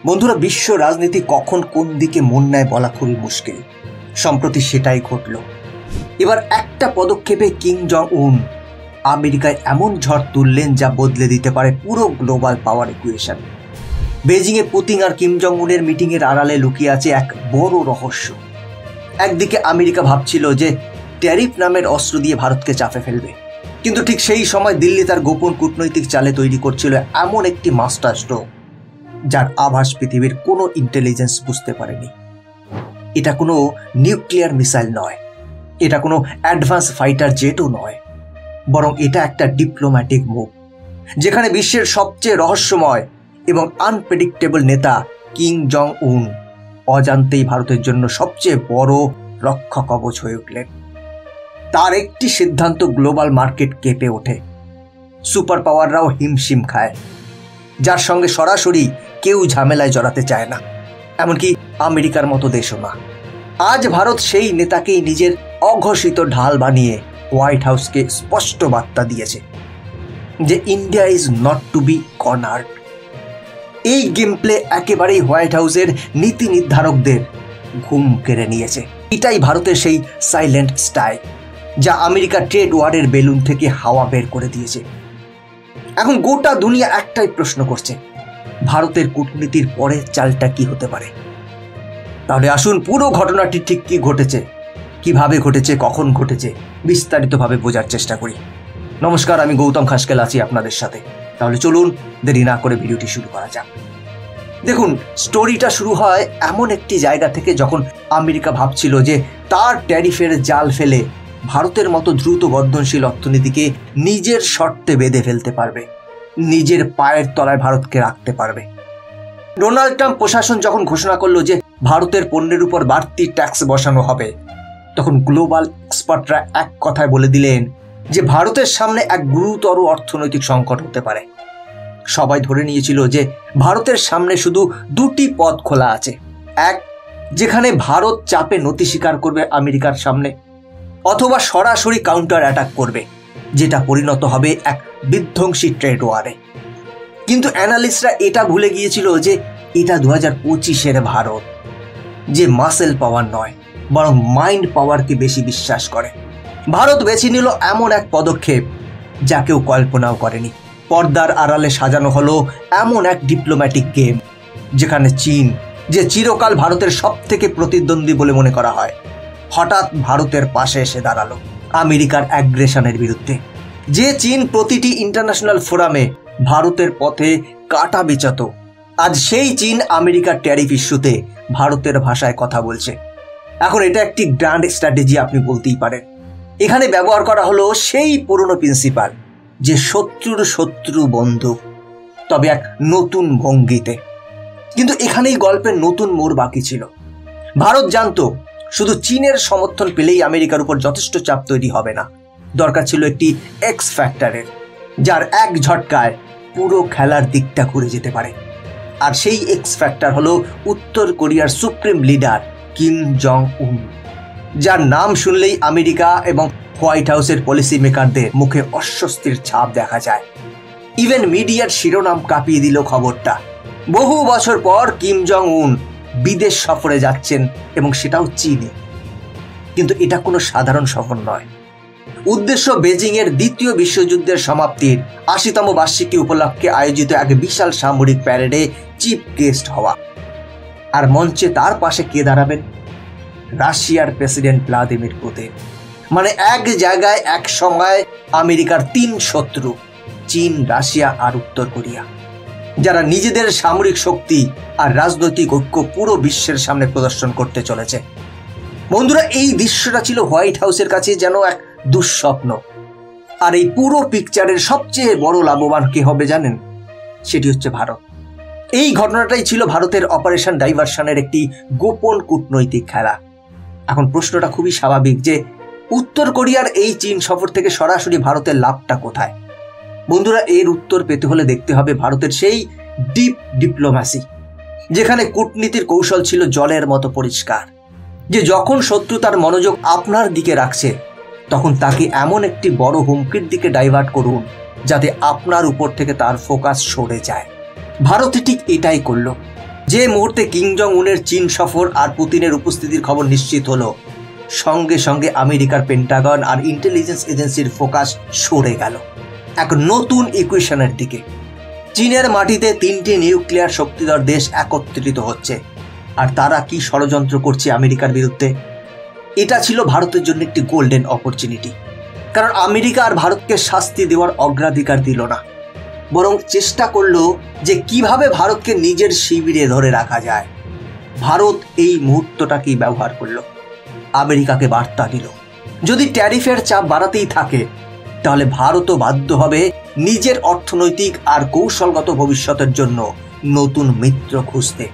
বন্ধুরা, বিশ্ব রাজনীতি কখন কোন দিকে মন নেয় বলা খুবই মুশকিল। সম্প্রতি সেটাই ঘটল। এবার একটা পদক্ষেপে কিম জং উন আমেরিকায় এমন ঝড় তুললেন যা বদলে দিতে পারে পুরো গ্লোবাল পাওয়ার ইকুয়েশন। বেজিংয়ে পুতিন আর কিম জং উনের মিটিংয়ের আড়ালে লুকিয়ে আছে এক বড় রহস্য। একদিকে আমেরিকা ভাবছিল যে ট্যারিফ নামের অস্ত্র দিয়ে ভারতকে চাপে ফেলবে, কিন্তু ঠিক সেই সময় দিল্লি তার গোপন কূটনৈতিক চালে তৈরি করছিল এমন একটি মাস্টার স্ট্রোক যার আভাস পৃথিবীর কোনো ইন্টেলিজেন্স বুঝতে পারেনি। এটা কোনো নিউক্লিয়ার মিসাইল নয়, এটা কোনো অ্যাডভান্স ফাইটার জেটও নয়, বরং এটা একটা ডিপ্লোম্যাটিক মুভ, যেখানে বিশ্বের সবচেয়ে রহস্যময় এবং আনপ্রেডিক্টেবল নেতা কিম জং উন অজান্তেই ভারতের জন্য সবচেয়ে বড় রক্ষা কবচ হয়ে উঠলেন। তার একটি সিদ্ধান্ত গ্লোবাল মার্কেট কেঁপে ওঠে। সুপার পাওয়াররাও হিমশিম খায়, যার সঙ্গে সরাসরি কেউ ঝামেলায় জড়াতে চায় না, এমনকি আমেরিকার মতো দেশও না। আজ ভারত সেই নেতাকেই নিজের অঘোষিত ঢাল বানিয়ে হোয়াইট হাউসকে স্পষ্ট বার্তা দিয়েছে যে India is not to be cornered. এই গেম প্লে একেবারেই হোয়াইট হাউসের নীতি নির্ধারকদের ঘুম কেড়ে নিয়েছে। এটাই ভারতের সেই সাইলেন্ট স্ট্রাইক যা আমেরিকা ট্রেড ওয়ারের বেলুন থেকে হাওয়া বের করে দিয়েছে। এখন গোটা দুনিয়া একটাই প্রশ্ন করছে, ভারতের কূটনীতির পরের চালটা কি হতে পারে? তাহলে আসুন পুরো ঘটনাটি ঠিক কি ঘটেছে, কিভাবে ঘটেছে, কখন ঘটেছে বিস্তারিতভাবে বোঝার চেষ্টা করি। নমস্কার, আমি গৌতম খাসকেল আছি আপনাদের সাথে। তাহলে চলুন দেরি না করে ভিডিওটি শুরু করা যাক। দেখুন, স্টোরিটা শুরু হয় এমন একটি জায়গা থেকে যখন আমেরিকা ভাবছিল যে তার ট্যারিফের জাল ফেলে ভারতের মতো দ্রুত বর্ধনশীল অর্থনীতিকে নিজের শর্তে বেঁধে ফেলতে পারবে, নিজের পায়ের তলায় ভারতকে রাখতে পারবে। ডোনাল্ড ট্রাম্প প্রশাসন যখন ঘোষণা করলো যে ভারতের পণ্যের উপর বাড়তি ট্যাক্স বসানো হবে, তখন গ্লোবাল এক্সপার্টরা এক কথায় বলে দিলেন যে ভারতের সামনে এক গুরুতর অর্থনৈতিক সংকট হতে পারে। সবাই ধরে নিয়েছিল যে ভারতের সামনে শুধু দুটি পথ খোলা আছে, এক, যেখানে ভারত চাপে নতি স্বীকার করবে আমেরিকার সামনে, অথবা সরাসরি কাউন্টার অ্যাটাক করবে, যেটা পরিণত হবে এক বিধ্বংসী ট্রেড ওয়ারে। কিন্তু অ্যানালিস্টরা এটা ভুলে গিয়েছিল যে এটা 2025-এর ভারত, যে মাসেল পাওয়ার নয় বরং মাইন্ড পাওয়ারকে বেশি বিশ্বাস করে। ভারত বেছে নিল এমন এক পদক্ষেপ যা কেউ কল্পনাও করেনি। পর্দার আড়ালে সাজানো হলো এমন এক ডিপ্লোম্যাটিক গেম যেখানে চীন, যে চিরকাল ভারতের সব থেকে প্রতিদ্বন্দ্বী বলে মনে করা হয়, হঠাৎ ভারতের পাশে এসে দাঁড়ালো আমেরিকার অ্যাগ্রেশনের বিরুদ্ধে। যে চীন প্রতিটি ইন্টারন্যাশনাল ফোরামে ভারতের পথে কাঁটা বিছাত, আজ সেই চীন আমেরিকার ট্যারিফ ইস্যুতে ভারতের ভাষায় কথা বলছে। এখন এটা একটি গ্র্যান্ড স্ট্র্যাটেজি আপনি বলতেই পারেন। এখানে ব্যবহার করা হলো সেই পুরনো প্রিন্সিপাল যে শত্রুর শত্রু বন্ধু, তবে এক নতুন ভঙ্গিতে। কিন্তু এখানেই গল্পের নতুন মোড় বাকি ছিল। ভারত জানতো শুধু চীনের সমর্থন পেলেই আমেরিকার উপর যথেষ্ট চাপ তৈরি হবে না, দরকার ছিল একটি এক্স ফ্যাক্টরের, যার এক ঝটকায় পুরো খেলার দিকটা ঘুরে যেতে পারে। আর সেই এক্স ফ্যাক্টর হলো উত্তর কোরিয়ার সুপ্রিম লিডার কিম জং উন, যার নাম শুনলেই আমেরিকা এবং হোয়াইট হাউসের পলিসি মেকারদের মুখে অস্বস্তির ছাপ দেখা যায়। ইভেন মিডিয়ার শিরোনাম কাঁপিয়ে দিল খবরটা। বহু বছর পর কিম জং উন বিদেশ সফরে যাচ্ছেন, এবং সেটাও চীনে। কিন্তু এটা কোনো সাধারণ সফর নয়। উদ্দেশ্য বেজিংয়ের দ্বিতীয় বিশ্বযুদ্ধের সমাপ্তির ৮০তম বার্ষিকী উপলক্ষে আয়োজিত এক বিশাল সামরিক প্যারেডে চিফ গেস্ট হওয়া। আর মঞ্চে তার পাশে কে দাঁড়াবেন? রাশিয়ার প্রেসিডেন্ট ভ্লাদিমির পুতিন। মানে এক জায়গায় এক সময় আমেরিকার তিন শত্রু, চীন, রাশিয়া আর উত্তর কোরিয়া, যারা নিজেদের সামরিক শক্তি আর রাজনৈতিক ঐক্য পুরো বিশ্বের সামনে প্রদর্শন করতে চলেছে। বন্ধুরা, এই দৃশ্যটা ছিল হোয়াইট হাউসের কাছে যেন এক দুঃস্বপ্ন। আর এই পুরো পিকচারের সবচেয়ে বড় লাভবান কে হবে জানেন? সেটি হচ্ছে ভারত। এই ঘটনাটাই ছিল ভারতের অপারেশন ডাইভারশনের একটি গোপন কূটনৈতিক খেলা। এখন প্রশ্নটা খুবই স্বাভাবিক যে উত্তর কোরিয়ার এই চীন সফর থেকে সরাসরি ভারতের লাভটা কোথায়? বন্ধুরা, এর উত্তর পেতে হলে দেখতে হবে ভারতের সেই ডিপ ডিপ্লোম্যাসি, যেখানে কূটনীতির কৌশল ছিল জলের মতো পরিষ্কার, যে যখন শত্রু তার মনোযোগ আপনার দিকে রাখছে, তখন তাকে এমন একটি বড় হুমকির দিকে ডাইভার্ট করুন যাতে আপনার উপর থেকে তার ফোকাস সরে যায়। ভারত ঠিক এটাই করল। যে মুহূর্তে কিম জং উনের চীন সফর আর পুতিনের উপস্থিতির খবর নিশ্চিত হলো, সঙ্গে সঙ্গে আমেরিকার পেন্টাগন আর ইন্টেলিজেন্স এজেন্সির ফোকাস সরে গেল এক নতুন ইকুয়েশনের দিকে। চীনের মাটিতে 3টি নিউক্লিয়ার শক্তিধর দেশ একত্রিত হচ্ছে, আর তারা কি ষড়যন্ত্র করছে আমেরিকার বিরুদ্ধে। এটা ছিল ভারতের জন্য একটি গোল্ডেন অপরচুনিটি, কারণ আমেরিকা আর ভারতকে শাস্তি দেওয়ার অগ্রাধিকার দিল না, বরং চেষ্টা করলো যে কিভাবে ভারতকে নিজের শিবিরে ধরে রাখা যায়। ভারত এই মুহূর্তটাকেই ব্যবহার করলো, আমেরিকাকে বার্তা দিল যদি ট্যারিফের চাপ বাড়াতেই থাকে তাহলে ভারতও বাধ্য হবে নিজের অর্থনৈতিক আর কৌশলগত ভবিষ্যতের জন্য নতুন মিত্র খুঁজতে।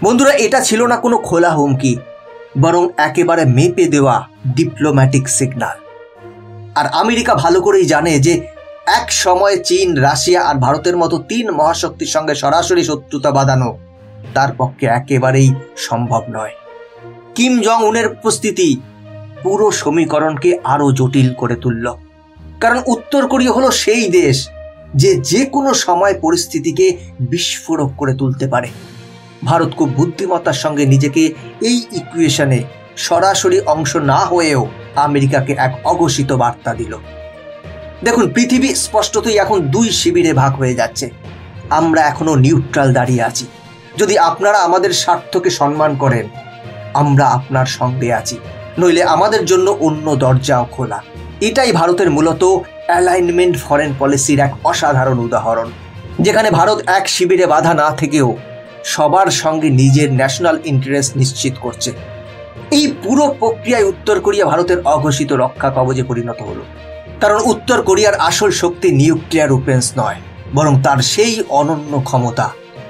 বন্ধুরা, এটা ছিল না কোনো খোলা হুমকি, বরং একেবারে মেপে দেওয়া ডিপ্লোম্যাটিক সিগন্যাল। আর আমেরিকা ভালো করেই জানে যে এক সময় চীন, রাশিয়া আর ভারতের মতো 3 মহাশক্তির সঙ্গে সরাসরি শত্রুতা বাঁধানো তার পক্ষে একেবারেই সম্ভব নয়। কিম জং উনের উপস্থিতি পুরো সমীকরণকে আরো জটিল করে তুলল, কারণ উত্তর কোরিয়া হলো সেই দেশ যে কোনো সময় পরিস্থিতিকে বিস্ফোরক করে তুলতে পারে। ভারত খুব বুদ্ধিমত্তার সঙ্গে নিজেকে এই ইকুয়েশনে সরাসরি অংশ না হয়েও আমেরিকাকে এক অঘোষিত বার্তা দিল। দেখুন, পৃথিবী স্পষ্টতই এখন 2 শিবিরে ভাগ হয়ে যাচ্ছে। আমরা এখনো নিউট্রাল দাঁড়িয়ে আছি। যদি আপনারা আমাদের স্বার্থকে সম্মান করেন, আমরা আপনার সঙ্গে আছি, নইলে আমাদের জন্য অন্য দরজাও খোলা। এটাই ভারতের মূলত অ্যালাইনমেন্ট ফরেন পলিসির এক অসাধারণ উদাহরণ, যেখানে ভারত এক শিবিরে বাধা না থেকেও সবার সঙ্গে নিজের ন্যাশনাল ইন্টারেস্ট নিশ্চিত করছে। এই পুরো প্রক্রিয়ায় উত্তর কোরিয়া ভারতের অঘোষিত রক্ষা কবচে পরিণত হলো, কারণ উত্তর কোরিয়ার আসল শক্তি নিউক্লিয়ার ওয়েপন্স নয়, বরং তার সেই অনন্য ক্ষমতা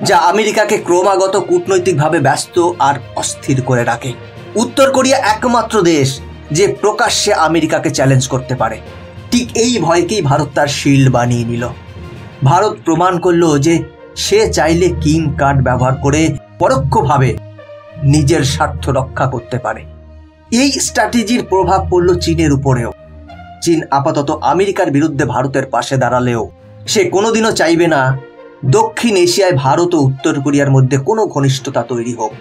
যা আমেরিকাকে ক্রমাগত কূটনৈতিকভাবে ব্যস্ত আর অস্থির করে রাখে। উত্তর কোরিয়া একমাত্র দেশ যে প্রকাশ্যে আমেরিকাকে চ্যালেঞ্জ করতে পারে। ঠিক এই ভয়কেই ভারত তার শিল্ড বানিয়ে নিল। ভারত প্রমাণ করলো যে সে চাইলে কিং কার্ড ব্যবহার করে পরোক্ষভাবে নিজের স্বার্থ রক্ষা করতে পারে। এই স্ট্র্যাটেজির প্রভাব পড়ল চীনের উপরেও। চীন আপাতত আমেরিকার বিরুদ্ধে ভারতের পাশে দাঁড়ালেও সে কোনোদিনও চাইবে না দক্ষিণ এশিয়ায় ভারত ও উত্তর কোরিয়ার মধ্যে কোনো ঘনিষ্ঠতা তৈরি হোক,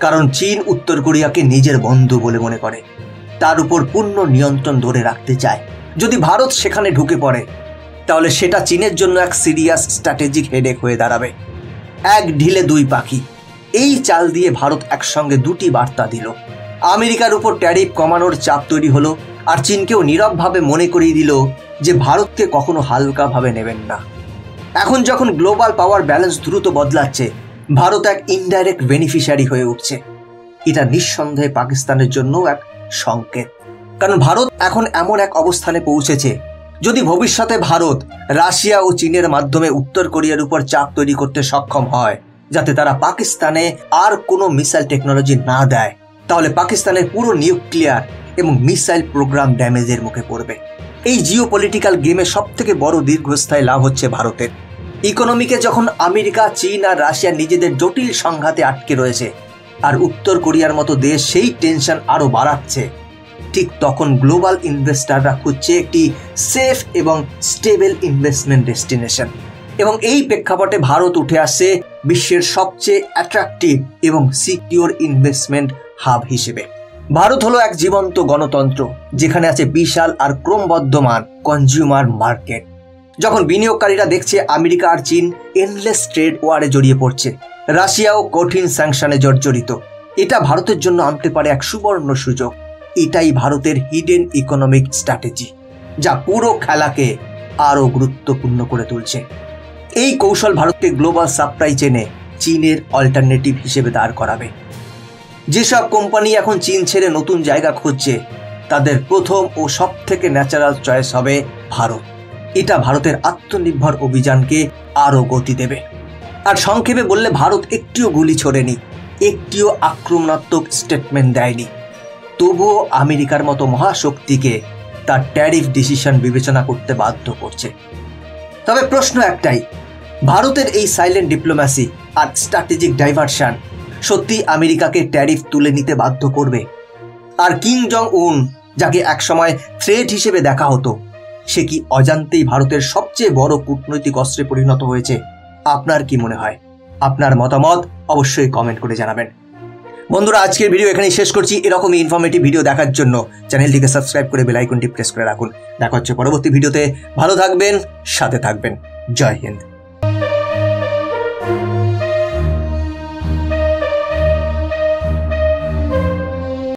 কারণ চীন উত্তর কোরিয়াকে নিজের বন্ধু বলে মনে করে, তার উপর পূর্ণ নিয়ন্ত্রণ ধরে রাখতে চায়। যদি ভারত সেখানে ঢুকে পড়ে তাহলে সেটা চীনের জন্য এক সিরিয়াস স্ট্র্যাটেজিক হেডেক হয়ে দাঁড়াবে। এক ঢিলে 2 পাখি। এই চাল দিয়ে ভারত একসঙ্গে 2টি বার্তা দিল। আমেরিকার উপর ট্যারিফ কমানোর চাপ তৈরি হলো, আর চীনকেও নীরবভাবে মনে করিয়ে দিল যে ভারতকে কখনো হালকাভাবে নেবেন না। এখন যখন গ্লোবাল পাওয়ার ব্যালেন্স দ্রুত বদলাচ্ছে, ভারত এক ইনডাইরেক্ট বেনিফিশিয়ারি হয়ে উঠছে। এটা নিঃসন্দেহে পাকিস্তানের জন্য এক সংকেত, কারণ ভারত এখন এমন এক অবস্থানে পৌঁছেছে, যদি ভবিষ্যতে ভারত রাশিয়া ও চীনের মাধ্যমে উত্তর কোরিয়ার উপর চাপ তৈরি করতে সক্ষম হয় যাতে তারা পাকিস্তানে আর কোনো মিসাইল টেকনোলজি না দেয়, তাহলে পাকিস্তানের পুরো নিউক্লিয়ার এবং মিসাইল প্রোগ্রাম ড্যামেজের মুখে পড়বে। এই জিওপলিটিক্যাল গেমে সবথেকে বড় দীর্ঘস্থায়ী লাভ হচ্ছে ভারতের। ইকোনমিকে যখন আমেরিকা, চীন আর রাশিয়া নিজেদের জটিল সংঘাতে আটকে রয়েছে, আর উত্তর কোরিয়ার মতো দেশ সেই টেনশন আরো বাড়াচ্ছে, ঠিক তখন গ্লোবাল ইনভেস্টাররা খুঁজছে একটি সেফ এবং স্টেবল ইনভেস্টমেন্ট ডেস্টিনেশন। এবং এই প্রেক্ষাপটে ভারত উঠে আসছে বিশ্বের সবচেয়ে অ্যাট্রাকটিভ এবং সিকিউর ইনভেস্টমেন্ট হাব হিসেবে। ভারত হলো এক জীবন্ত গণতন্ত্র, যেখানে আছে বিশাল আর ক্রমবর্ধমান কনজিউমার মার্কেট। যখন বিনিয়োগকারীরা দেখছে আমেরিকা আর চীন এন্ডলেস ট্রেড ওয়ারে জড়িয়ে পড়ছে, রাশিয়াও কঠিন স্যাংশনে জর্জরিত, এটা ভারতের জন্য আনতে পারে এক সুবর্ণ সুযোগ। এটাই ভারতের হিডেন ইকোনমিক স্ট্র্যাটেজি, যা পুরো খেলাকে আরো গুরুত্বপূর্ণ করে তুলছে। এই কৌশল ভারতকে গ্লোবাল সাপ্লাই চেনে চীনের অল্টারনেটিভ হিসেবে দাঁড় করাবে। যেসব কোম্পানি এখন চীন ছেড়ে নতুন জায়গা খুঁজছে, তাদের প্রথম ও সব থেকে ন্যাচারাল চয়েস হবে ভারত। এটা ভারতের আত্মনির্ভর অভিযানকে আরো গতি দেবে। আর সংক্ষেপে বললে, ভারত একটিও গুলি ছোড়েনি, একটিও আক্রমণাত্মক স্টেটমেন্ট দেয়নি, তবুও আমেরিকার মতো মহাশক্তিকে তার ট্যারিফ ডিসিশন বিবেচনা করতে বাধ্য করছে। তবে প্রশ্ন একটাই, ভারতের এই সাইলেন্ট ডিপ্লোম্যাসি আর স্ট্র্যাটেজিক ডাইভারশন সত্যি আমেরিকাকে ট্যারিফ তুলে নিতে বাধ্য করবে? আর কিম জং উন, যাকে একসময় থ্রেট হিসেবে দেখা হতো, সে কি অজান্তেই ভারতের সবচেয়ে বড় কূটনৈতিক অস্ত্রে পরিণত হয়েছে? আপনার কি মনে হয়? আপনার মতামত অবশ্যই কমেন্ট করে জানাবেন। বন্ধুরা, আজকের ভিডিও এখানেই শেষ করছি। এরকমই ইনফরমেটিভ ভিডিও দেখার জন্য চ্যানেলটিকে সাবস্ক্রাইব করে বেল আইকনটি প্রেস করে রাখুন। দেখা হচ্ছে পরবর্তী ভিডিওতে। ভালো থাকবেন, সাথে থাকবেন। জয় হিন্দ।